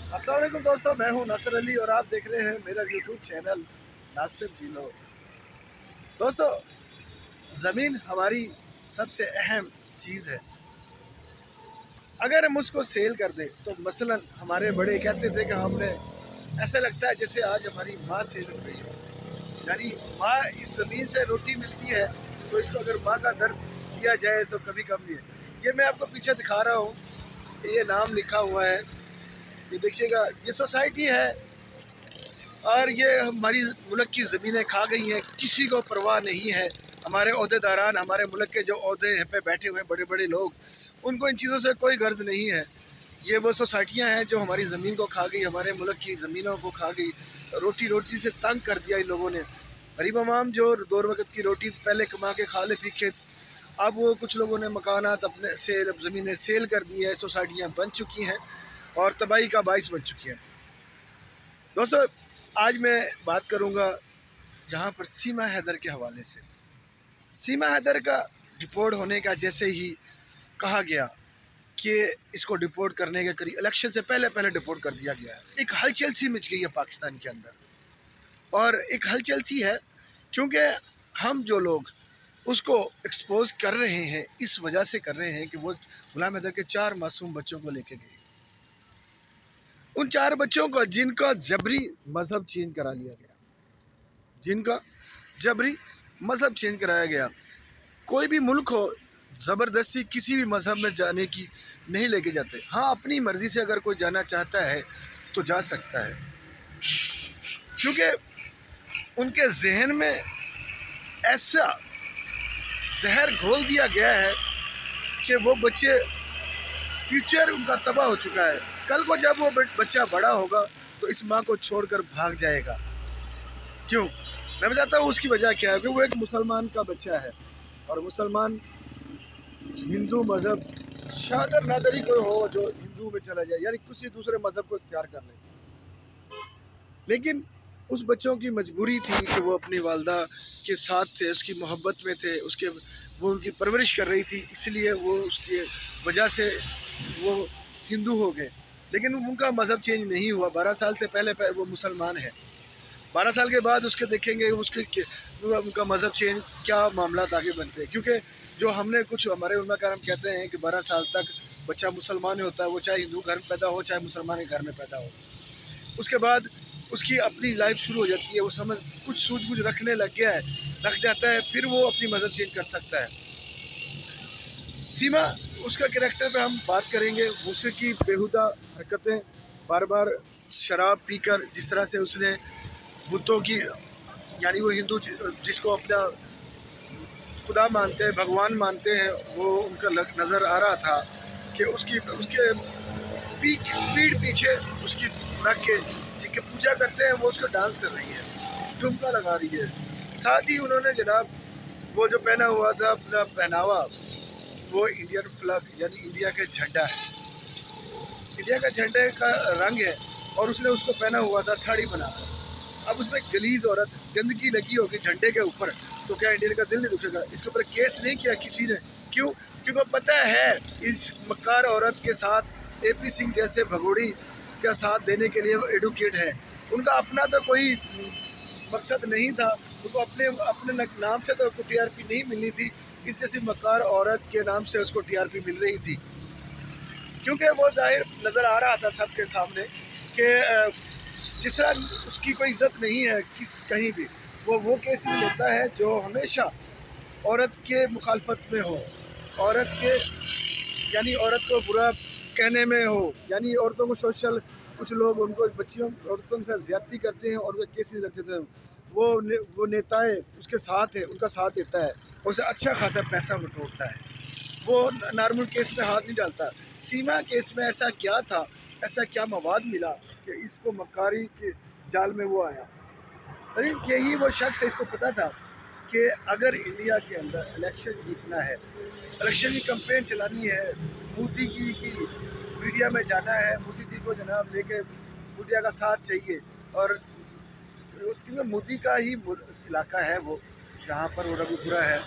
अस्सलाम वालेकुम दोस्तों, मैं हूं नासिर अली और आप देख रहे हैं मेरा यूट्यूब चैनल नासिर दिलो। दोस्तों, ज़मीन हमारी सबसे अहम चीज़ है। अगर हम उसको सेल कर दें तो मसलन हमारे बड़े कहते थे कि हमने ऐसा लगता है जैसे आज हमारी माँ सेल हो गई है। यानी माँ, इस ज़मीन से रोटी मिलती है तो इसको अगर माँ का दर्द दिया जाए तो कभी कम नहीं है। ये मैं आपको पीछे दिखा रहा हूँ, ये नाम लिखा हुआ है, ये देखिएगा, ये सोसाइटी है और ये हमारी मुल्क की ज़मीनें खा गई हैं, किसी को परवाह नहीं है। हमारे अहदेदारान, हमारे मुल्क के जो अहदे पे बैठे हुए हैं बड़े बड़े लोग, उनको इन चीज़ों से कोई गर्ज नहीं है। ये वो सोसाइटियाँ हैं जो हमारी ज़मीन को खा गई, हमारे मुल्क की ज़मीनों को खा गई, रोटी रोटी से तंग कर दिया इन लोगों ने। गरीब अवाम जो दो वक्त की रोटी पहले कमा के खा लेती खेत, अब वो कुछ लोगों ने मकानात अपने सेल, ज़मीनें सेल कर दी है, सोसाइटियाँ बन चुकी हैं और तबाही का बाइस बन चुकी हैं। दोस्तों, आज मैं बात करूंगा जहां पर सीमा हैदर के हवाले से। सीमा हैदर का डिपोर्ट होने का जैसे ही कहा गया कि इसको डिपोर्ट करने के करीब इलेक्शन से पहले पहले डिपोर्ट कर दिया गया है, एक हलचल सी मच गई है पाकिस्तान के अंदर। और एक हलचल सी है क्योंकि हम जो लोग उसको एक्सपोज कर रहे हैं इस वजह से कर रहे हैं कि वो गुलाम हैदर के 4 मासूम बच्चों को लेके गए। उन 4 बच्चों को जिनका जबरी मज़हब चेंज करा लिया गया, जिनका जबरी मज़हब चेंज कराया गया। कोई भी मुल्क हो, ज़बरदस्ती किसी भी मज़हब में जाने की नहीं लेके जाते। हाँ, अपनी मर्ज़ी से अगर कोई जाना चाहता है तो जा सकता है, क्योंकि उनके जहन में ऐसा जहर घोल दिया गया है कि वो बच्चे, फ्यूचर उनका तबाह हो चुका है। कल को जब वो बच्चा बड़ा होगा तो इस माँ को छोड़कर भाग जाएगा। क्यों? मैं बताता हूँ उसकी वजह क्या है। कि वो एक मुसलमान का बच्चा है और मुसलमान हिंदू मज़हब, शादर नादरी कोई हो जो हिंदू में चला जाए, यानी किसी दूसरे मज़हब को इख्तियार कर ले। लेकिन उस बच्चों की मजबूरी थी कि वो अपनी वालदा के साथ थे, उसकी मोहब्बत में थे, उसके वो उनकी परवरिश कर रही थी, इसलिए वो उसकी वजह से वो हिंदू हो गए। लेकिन उनका मज़हब चेंज नहीं हुआ। 12 साल से पहले वो मुसलमान है। 12 साल के बाद उसके देखेंगे उसके उनका मज़हब चेंज, क्या मामला आगे बनते हैं। क्योंकि जो हमने कुछ हमारे उलमा कराम कहते हैं कि 12 साल तक बच्चा मुसलमान होता है, वो चाहे हिंदू घर में पैदा हो चाहे मुसलमान के घर में पैदा हो। उसके बाद उसकी अपनी लाइफ शुरू हो जाती है, वो समझ कुछ सूझबूझ रखने लग गया है, रख जाता है, फिर वो अपनी मज़हब चेंज कर सकता है। सीमा, उसका कैरेक्टर पे हम बात करेंगे। उसकी बेहुदा हरकतें, बार बार शराब पीकर जिस तरह से उसने बुतों की, यानी वो हिंदू जिसको अपना खुदा मानते हैं, भगवान मानते हैं, वो उनका नज़र आ रहा था कि उसके पीठ पीछे उसकी रख के जिनकी पूजा करते हैं वो उसको डांस कर रही है, ठुमका लगा रही है। साथ ही उन्होंने जनाब वो जो पहना हुआ था अपना पहनावा, वो इंडियन फ्लैग यानी इंडिया के झंडा है, इंडिया का झंडे का रंग है, और उसने उसको पहना हुआ था साड़ी बनाकर। अब उसमें गलीज औरत, गंदगी लगी होगी झंडे के ऊपर, तो क्या इंडियन का दिल नहीं दुखेगा? इसके ऊपर केस नहीं किया किसी ने। क्यों? क्योंकि पता है इस मक्कार औरत के साथ AP सिंह जैसे भगोड़ी का साथ देने के लिए वो एडवोकेट है। उनका अपना तो कोई मकसद नहीं था, उनको अपने अपने नाम से तो TRP नहीं मिलनी थी, इस जैसी मक्कार औरत के नाम से उसको TRP मिल रही थी। क्योंकि वो जाहिर नज़र आ रहा था सबके सामने कि जिस तरह उसकी कोई इज्जत नहीं है कहीं भी, वो केस नहीं लेता है जो हमेशा औरत के मुखालफत में हो, औरत के यानी औरत को बुरा कहने में हो, यानी औरतों को सोशल, कुछ लोग उनको बच्चियों औरतों के साथ ज्यादती करते हैं और वे केसेस लग जाते हैं। वो नेताएं उसके साथ है, उनका साथ देता है और उसे अच्छा खासा पैसा बटोरता है। वो नॉर्मल केस में हाथ नहीं डालता। सीमा केस में ऐसा क्या था, ऐसा क्या मवाद मिला कि इसको मक्कारी के जाल में वो आया? अरे यही वो शख्स है, इसको पता था कि अगर इंडिया के अंदर इलेक्शन जीतना है, इलेक्शन की कंपेन चलानी है, मोदी की मीडिया में जाना है, मोदी जी को जनाब लेके मीडिया का साथ चाहिए। और क्योंकि मोदी का ही इलाका है वो, जहाँ पर वो रघुपुरा है,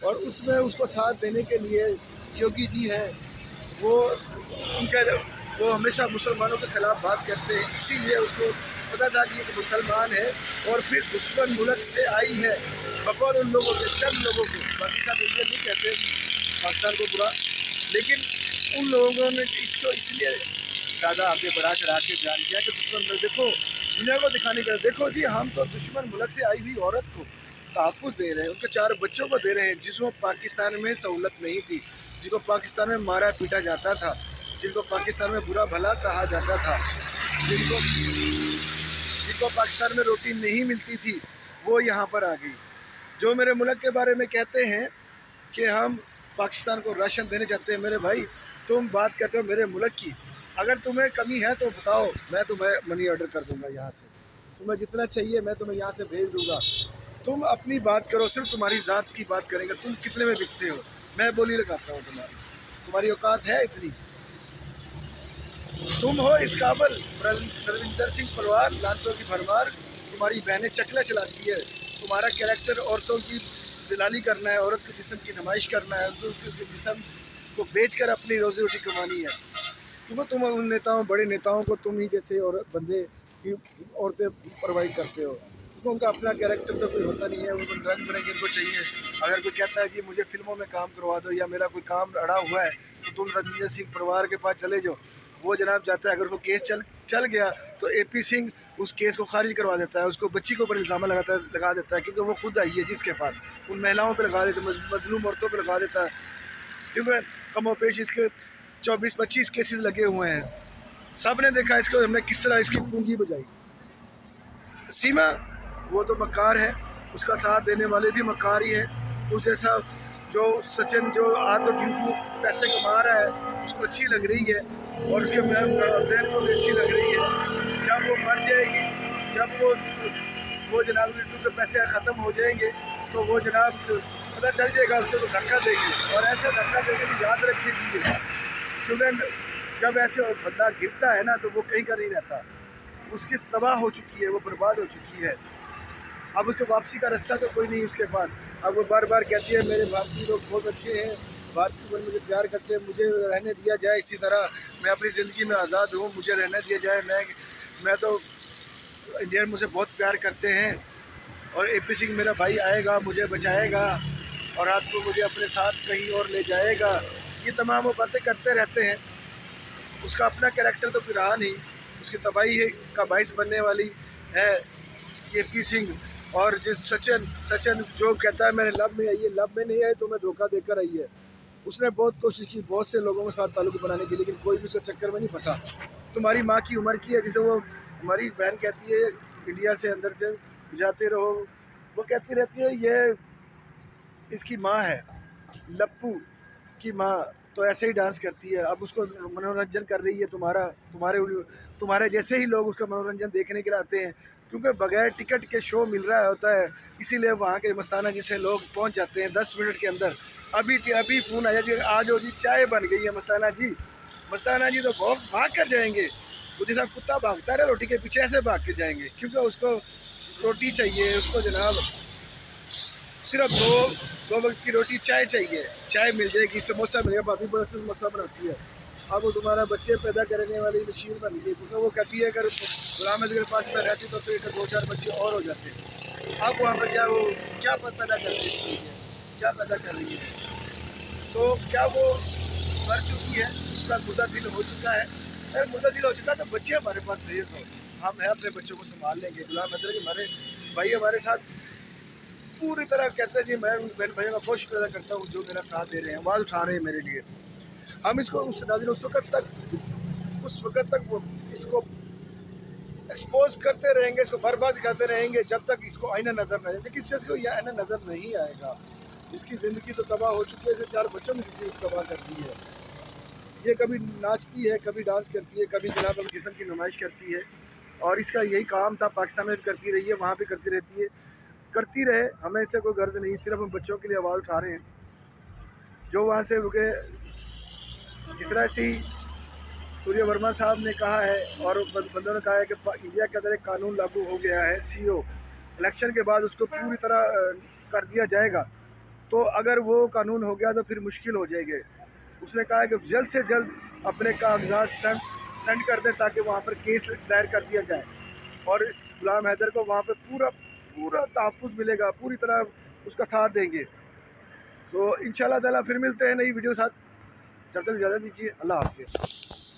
और उसमें उसको साथ देने के लिए योगी जी हैं। वो उनके वो हमेशा मुसलमानों के खिलाफ बात करते हैं, इसीलिए उसको पता था कि एक मुसलमान है और फिर दुश्मन मुल्क से आई है बकौल उन लोगों के, चंद लोगों के, पाकिस्तान इंडिया नहीं कहते पाकिस्तान को बुरा, लेकिन उन लोगों ने इसको इसलिए ज़्यादा आगे बढ़ा चढ़ा के बयान किया कि दुश्मन मुल्क देखो, दुनिया को दिखाने का देखो जी हम तो दुश्मन मुल्क से आई हुई औरत को तहफ़्फ़ुज़ दे रहे हैं, उनके 4 बच्चों को दे रहे हैं जिसमें पाकिस्तान में सहूलत नहीं थी, जिनको पाकिस्तान में मारा पीटा जाता था, जिनको पाकिस्तान में बुरा भला कहा जाता था, जिनको जिनको पाकिस्तान में रोटी नहीं मिलती थी, वो यहाँ पर आ गई। जो मेरे मुल्क के बारे में कहते हैं कि हम पाकिस्तान को राशन देने चाहते हैं, मेरे भाई तुम बात करते हो मेरे मुल्क की, अगर तुम्हें कमी है तो बताओ, मैं तुम्हें मनी ऑर्डर कर दूँगा यहाँ से, तुम्हें जितना चाहिए मैं तुम्हें यहाँ से भेज दूँगा। तुम अपनी बात करो, सिर्फ तुम्हारी ज़ात की बात करेंगे, तुम कितने में बिकते हो, मैं बोली लगाता हूँ तुम्हारी औकात है इतनी? तुम हो इस काबल बलविंदर सिंह पलवार, लातों की भरमार, तुम्हारी बहनें चकला चलाती है, तुम्हारा कैरेक्टर औरतों की दिलाली करना है, औरत के जिस्म की नुमाइश करना है, उनके जिस्म को बेच कर अपनी रोज़ी रोटी कमानी है, क्योंकि तुम उन नेताओं, बड़े नेताओं को तुम ही जैसे और बंदे की औरतें प्रोवाइड करते हो, क्योंकि उनका अपना कैरेक्टर तो कोई होता नहीं है, उनको रंग बिरंगे इनको चाहिए। अगर कोई कहता है कि मुझे फिल्मों में काम करवा दो या मेरा कोई काम अड़ा हुआ है तो तुम रणवीर सिंह परिवार के पास चले जाओ, वो जनाब जाता है, अगर वो केस चल गया तो AP सिंह उस केस को खारिज करवा देता है, उसको बच्ची के ऊपर इल्ज़ाम लगा देता है, क्योंकि वो खुद आई है जिसके पास, उन महिलाओं पे लगा देता है, मजलूम औरतों पे लगा देता है, क्योंकि कमोपेश इसके 24-25 केसेस लगे हुए हैं। सब ने देखा इसको, हमने किस तरह इसकी पूंजी बजाई। सीमा वो तो मक्कार है, उसका साथ देने वाले भी मक्कार ही है, उस जैसा जो सचिन जो आज तो यूट्यूब पैसे कमा रहा है उसको अच्छी लग रही है और उसके बहन को भी अच्छी लग रही है। जब वो मर जाएगी, जब वो जनाब यूट्यूब के पैसे ख़त्म हो जाएंगे तो वो जनाब पता चल जाएगा, उसको तो धक्का देगी, और ऐसे धक्का देके भी याद रखिए, क्योंकि जब ऐसे बंदा गिरता है ना तो वो कहीं का नहीं रहता, उसकी तबाह हो चुकी है, वो बर्बाद हो चुकी है, अब उसके वापसी का रास्ता तो कोई नहीं उसके पास। अब वो बार बार कहती है मेरे भारतीय लोग बहुत अच्छे हैं, भारतीय लोग मुझे प्यार करते हैं, मुझे रहने दिया जाए इसी तरह, मैं अपनी ज़िंदगी में आज़ाद हूँ, मुझे रहने दिया जाए, मैं तो इंडियन मुझे बहुत प्यार करते हैं, और AP सिंह मेरा भाई आएगा, मुझे बचाएगा और रात को मुझे अपने साथ कहीं और ले जाएगा, ये तमाम वो बातें करते रहते हैं। उसका अपना कैरेक्टर तो फिर रहा नहीं, उसकी तबाही का बाइस बनने वाली है AP सिंह। और जिस सचिन जो कहता है मैंने लब में आई है, लब में नहीं आई तो मैं धोखा देकर आई है, उसने बहुत कोशिश की बहुत से लोगों के साथ ताल्लुक बनाने की, लेकिन कोई भी उसके चक्कर में नहीं फंसा। तुम्हारी माँ की उम्र की है, जिसे वो हमारी बहन कहती है इंडिया से अंदर से जाते रहो, वो कहती रहती है ये इसकी माँ है, लप्पू की माँ, तो ऐसे ही डांस करती है। अब उसको मनोरंजन कर रही है, तुम्हारे जैसे ही लोग उसका मनोरंजन देखने के लिए आते हैं, क्योंकि बगैर टिकट के शो मिल रहा होता है, इसीलिए वहाँ के मस्ताना जी से लोग पहुँच जाते हैं 10 मिनट के अंदर। अभी फ़ोन आया जी आ जाओ जी, चाय बन गई है मस्ताना जी तो बहुत भाग कर जाएंगे, वो जैसा कुत्ता भागता है रोटी के पीछे, ऐसे भाग के जाएंगे, क्योंकि उसको रोटी चाहिए, उसको जनाब सिर्फ दो वक्त की रोटी, चाय मिल जाएगी, समोसा मिलेगा, भाभी बहुत अच्छा समोसा बनाती है। अब वो तुम्हारा बच्चे पैदा करने वाली मशीन बन गई, क्योंकि वो कहती है अगर गुलाम के पास में रहती तो फिर 2-4 बच्चे और हो जाते। अब वहाँ पर क्या पैदा कर रही है, क्या पैदा कर रही है, तो क्या वो मर चुकी है, उसका मुर्दा दिल हो चुका है, अगर मुर्दा दिल हो चुका है तो बच्चे हमारे पास भेज दो, हम है अपने बच्चों को संभाल लेंगे। गुलाम हैदर के हमारे भाई हमारे साथ पूरी तरह कहते हैं जी, मैं उन बहन भाइयों का बहुत शुक्र अदा करता हूँ जो मेरा साथ दे रहे हैं, आवाज़ उठा रहे हैं मेरे लिए। हम इसको उस वक्त तक वो इसको एक्सपोज करते रहेंगे, इसको बर्बाद करते रहेंगे जब तक इसको आईना नज़र न आए, लेकिन इससे इसको यह आईना नज़र नहीं आएगा। इसकी ज़िंदगी तो तबाह हो चुकी है, इसे 4 बच्चों की ज़िंदगी तबाह कर दी है। ये कभी नाचती है, कभी डांस करती है, कभी जनाब अपने जिस्म की नुमाइश करती है, और इसका यही काम था, पाकिस्तान में भी करती रही है, वहाँ भी करती रहती है, करती रहे, हमें इससे कोई गर्ज नहीं, सिर्फ हम बच्चों के लिए आवाज़ उठा रहे हैं। जो वहाँ से रुके, जिस तरह से सूर्य वर्मा साहब ने कहा है और बंदों ने कहा है कि इंडिया के अंदर एक कानून लागू हो गया है, CO इलेक्शन के बाद उसको पूरी तरह कर दिया जाएगा, तो अगर वो कानून हो गया तो फिर मुश्किल हो जाएगी। उसने कहा है कि जल्द से जल्द अपने कागजात सेंड कर दें ताकि वहाँ पर केस दायर कर दिया जाए और इस गुलाम हैदर को वहाँ पर पूरा पूरा तहफ़्फ़ुज़ मिलेगा, पूरी तरह उसका साथ देंगे। तो इंशाल्लाह ताला फिर मिलते हैं नई वीडियो साथ, जब तक इजाज़त दीजिए, अल्लाह हाफ़िज़।